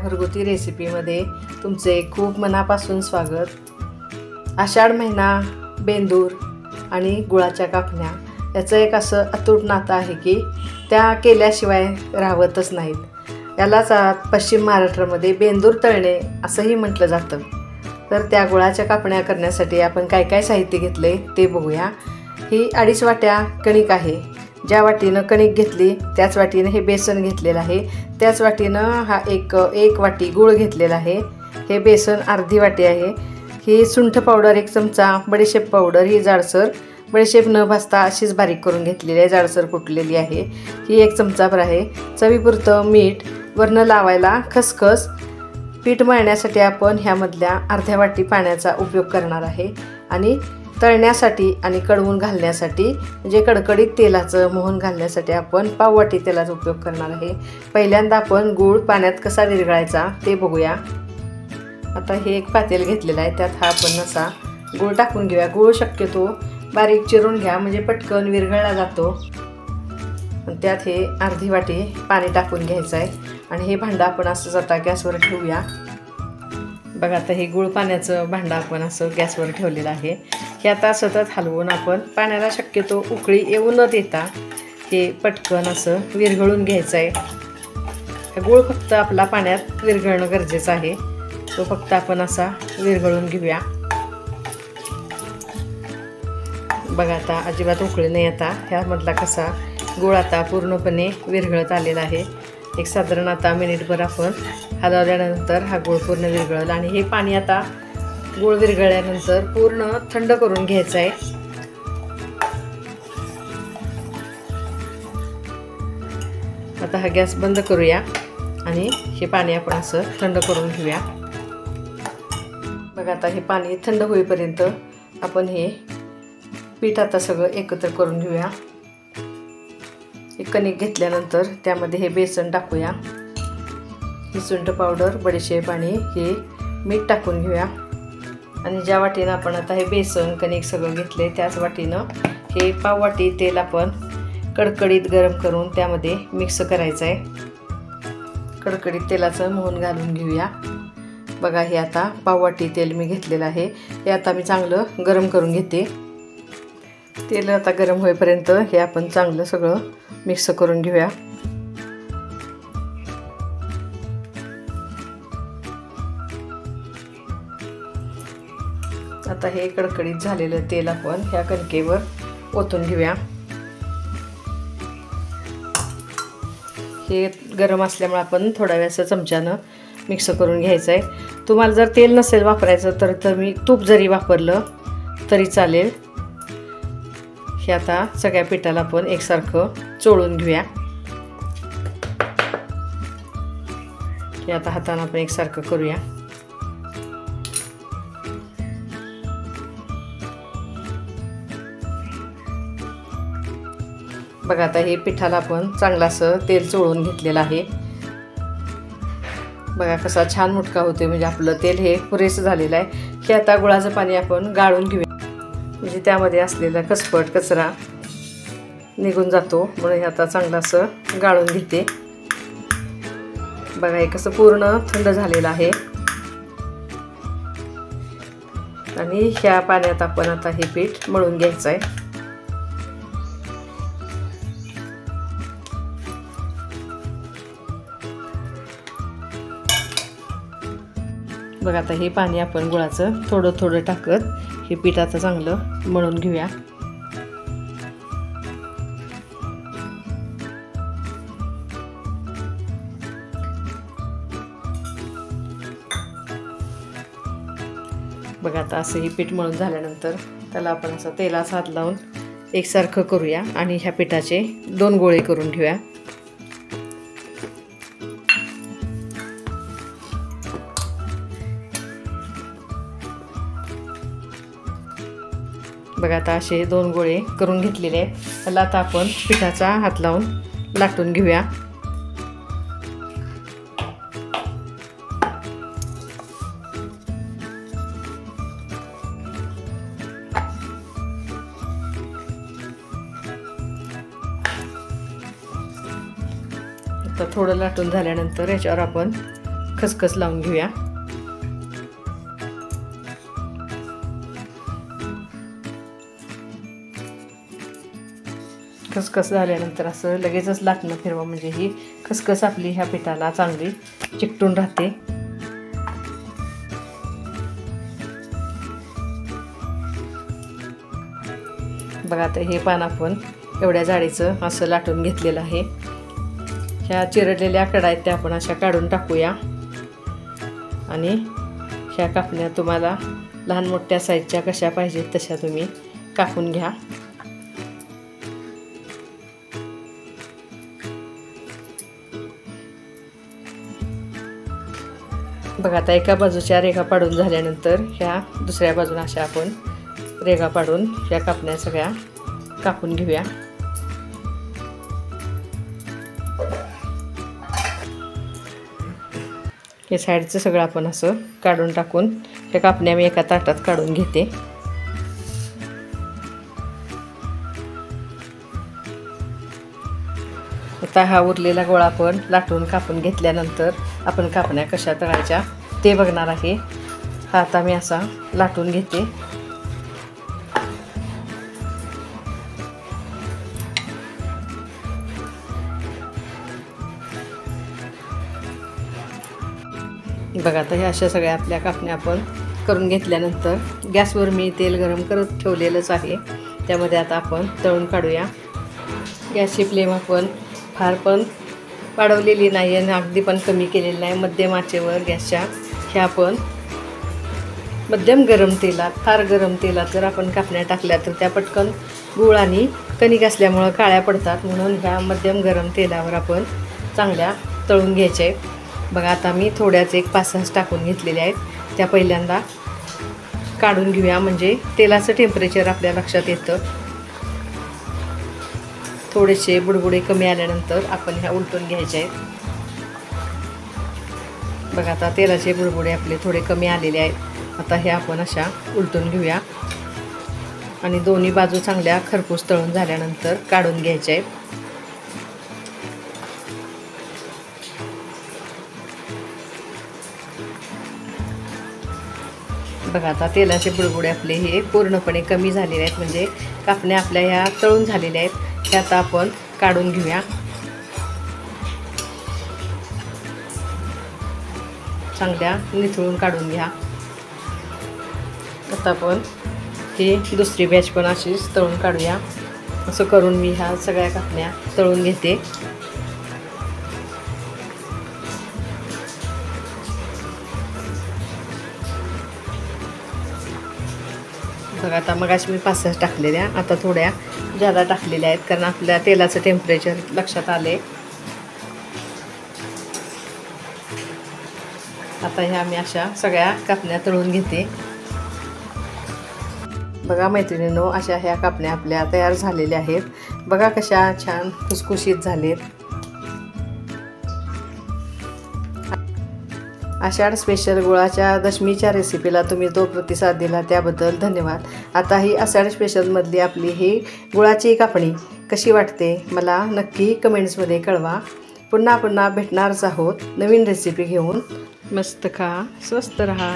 घरगुती रेसिपीमध्ये तुमचे खूप मनापासून स्वागत। आषाढ महिना, बेंदूर आणि गुळाच्या कापण्या याचं एक असं अतूट नातं आहे की त्या केल्याशिवाय राहतच नाहीत। यालाच पश्चिम महाराष्ट्रामध्ये बेंदूर तळणे असंही म्हटलं जातं। तर त्या गुळाच्या कापण्या करण्यासाठी आपण काय काय साहित्य घेतले ते बघूया। ही 2.5 वाट्या कणिक आहे। ज्या वाटीनं कणिक घेतली त्याच वाटीनं हे बेसन घेतलेलं आहे। त्याच वाटीनं हा एक वाटी गूळ घेतलेला आहे। हे बेसन अर्धी वाटी आहे। ही सुंठ पावडर 1 चमचा, बडीशेप पावडर ही जाडसर, बडीशेप न भाजता अशीच बारीक करून घेतलेली आहे, जाडसर कुटलेली आहे। ही 1 चमचाभर आहे। चवीपुरतं मीठ, वरनं लावायला खसखस। पीठ मळण्यासाठी आपण ह्यामधल्या अर्ध्या वाटी पाण्याचा उपयोग करणार आहे आणि तळण्यासाठी आणि कडवून घालण्यासाठी म्हणजे कडकडीत तेलाचं मोहन घालण्यासाठी आपण पाव वाटी तेलाचा उपयोग करणार आहे। पहिल्यांदा आपण गूळ पाण्यात कसा विरघळायचा ते बघूया। आता हे एक पातेल घेतलेलं आहे, त्यात हा आपण असा गूळ टाकून घेऊया। गूळ शक्यतो बारीक चिरून घ्या म्हणजे पटकन विरघळला जातो। त्यात हे अर्धी वाटी पाणी टाकून घ्यायचं आहे आणि हे भांडं आपण असं आता गॅसवर ठेवूया। बघा आता हे गूळ पाण्याचं भांडं आपण असं गॅसवर ठेवलेलं आहे। हे आता सतत हलवून आपण पाण्याला शक्यतो उकळी येऊ न देता हे पटकन असं विरघळून घ्यायचं आहे। गूळ फक्त आपला पाण्यात विरघळणं गरजेचं आहे, तो फक्त आपण असा विरघळून घेऊया। बघा आता अजिबात उकळी नाही। आता ह्यामधला कसा गूळ आता पूर्णपणे विरघळत आलेला आहे। एक साधारण आता मिनिटभर आपण हलवल्यानंतर हा गूळ पूर्ण विरघळला आणि हे पाणी आता गूळ विरघळल्यानंतर पूर्ण थंड करून घ्यायचं आहे। आता हा गॅस बंद करूया आणि हे पाणी आपण असं थंड करून घेऊया। बघा आता हे पाणी थंड होईपर्यंत आपण हे पीठ आता सगळं एकत्र करून घेऊया। एक कणिक घेतल्यानंतर त्यामध्ये हे बेसन टाकूया। ही सुंठ पावडर, बडीशेप आणि हे मीठ टाकून घेऊया आणि ज्या वाटीनं आपण आता हे बेसन कणिक सगळं घेतले त्याच वाटीनं हे पाव वाटी तेल आपण कडकडीत गरम करून त्यामध्ये मिक्स करायचं आहे। कडकडीत तेलाचं मोहन घालून घेऊया। बघा हे आता पाव वाटी तेल मी घेतलेलं आहे, हे आता मी चांगलं गरम करून घेते। तेल आता गरम होईपर्यंत हे आपण चांगलं सगळं मिक्स करून घेऊया। आता हे कडकडीत झालेलं तेल आपण ह्या कणकेवर ओतून घेऊया। हे गरम असल्यामुळे आपण थोड्या वेळाचं चमच्यानं मिक्स करून घ्यायचं आहे। तुम्हाला जर तेल नसेल वापरायचं तर मी तूप जरी वापरलं तरी चालेल। हे आता सगळ्या पिठाला आपण एकसारखं चोळून घेऊया। हे आता हाताने आपण एकसारखं करूया। बघा आता हे पिठाला आपण चांगलं असं तेल चोळून घेतलेलं आहे। बघा कसा छान मुटका होते, म्हणजे आपलं तेल हे पुरेसं झालेलं आहे। हे आता गुळाचं पाणी आपण गाळून घेऊया म्हणजे त्यामध्ये असलेला कसपट कचरा निघून जातो, म्हणून हे आता चांगलं असं गाळून घेते। बघा हे कसं पूर्ण थंड झालेलं आहे आणि ह्या पाण्यात आपण आता हे पीठ मळून घ्यायचं आहे। बघा आता हे पाणी आपण गुळाचं थोडं थोडं टाकत हे पीठ आता चांगलं मळून घेऊया। बघा आता असं हे पीठ मळून झाल्यानंतर त्याला आपण असं तेलाचा हात लावून एकसारखं करूया आणि ह्या पिठाचे 2 गोळे करून घेऊया। बघा आता असे 2 गोळे करून घेतलेले आहेत। त्याला आता आपण पिठाचा हात लावून लाटून घेऊया। आता थोडं लाटून झाल्यानंतर याच्यावर आपण खसखस लावून घेऊया. खसखस झाल्यानंतर असं लगेचच लाटणं फिरवा, म्हणजे ही खसखस आपली ह्या पिठाला चांगली चिकटून राहते. बघा आता हे पान आपण एवढ्या जाडीचं असं लाटून घेतलेलं आहे. ह्या चिरडलेल्या कडा आहेत त्या आपण अशा काढून टाकूया. आणि ह्या कापण्या तुम्हाला लहान मोठ्या साईजच्या कशा पाहिजेत तशा तुम्ही कापून घ्या. बघा आता एका बाजूच्या रेघा पाडून झाल्यानंतर ह्या दुसऱ्या बाजूला अशा आपण रेघा पाडून ह्या कापण्या सगळ्या कापून घेऊया. हे साईडचं सगळं आपण असं काढून टाकून ह्या कापण्या मी एका ताटात काढून घेते. आता हा उरलेला गोळा आपण लाटून कापून घेतल्यानंतर आपण कापण्या कशा तळायच्या ते बघणार आहे. हा आता मी असा लाटून घेते. बघा आता ह्या अशा सगळ्या आपल्या कापण्या आपण करून घेतल्यानंतर गॅसवर मी तेल गरम करत ठेवलेलंच आहे. त्यामध्ये आता आपण तळून काढूया. गॅसची फ्लेम आपण फार पण वाढवलेली नाही आणि अगदी पण कमी केलेली नाही, मध्यम आचेवर गॅसच्या ह्या आपण मध्यम गरम तेलात, फार गरम तेलात जर आपण कापण्या टाकल्या तर त्या पटकन गूळ आणि कणिक असल्यामुळं काळ्या पडतात. म्हणून ह्या मध्यम गरम तेलावर आपण चांगल्या तळून घ्यायच्या आहेत. बघा आता मी थोड्याच एक 5-6 टाकून घेतलेल्या आहेत. त्या पहिल्यांदा काढून घेऊया, म्हणजे तेलाचं टेम्परेचर आपल्या लक्षात येतं. थोडेसे बुडबुडे कमी आल्यानंतर आपण ह्या उलटून घ्यायच्या आहेत. बघा आता तेलाचे बुडबुडे आपले थोडे कमी आलेले आहेत. आता ह्या आपण अशा उलटून घेऊया आणि दोन्ही बाजू चांगल्या खरपूस तळून झाल्यानंतर काढून घ्यायच्या आहेत. बघा आता तेलाचे बुडबुडे आपले हे पूर्णपणे कमी झालेले आहेत, म्हणजे कापण्या आपल्या ह्या तळून झालेल्या आहेत. ह्या आता आपण काढून घेऊया. चांगल्या निथळून काढून घ्या. आता आपण ही दुसरी बॅच पण अशीच तळून काढूया. असं करून मी ह्या सगळ्या कापण्या तळून घेते. बघा आता मगाशी मी 5-6 टाकलेल्या, आता थोड्या जादा टाकलेल्या आहेत, कारण आपल्या तेलाचं टेम्परेचर लक्षात आले. आता ह्या मी अशा सगळ्या कापण्या तळून घेते. बघा मैत्रिणींनो, अशा ह्या कापण्या आपल्या तयार झालेल्या आहेत. बघा कशा छान खुसखुशीत झालेत. आषाढ स्पेशल गुळाच्या दशमीच्या रेसिपीला तुम्ही तो प्रतिसाद दिला त्याबद्दल धन्यवाद. आता ही आषाढ स्पेशलमधली आपली ही गुळाची कापणी कशी वाटते मला नक्की कमेंट्समध्ये कळवा. पुन्हा भेटणारच आहोत नवीन रेसिपी घेऊन. मस्त खा, स्वस्त रहा.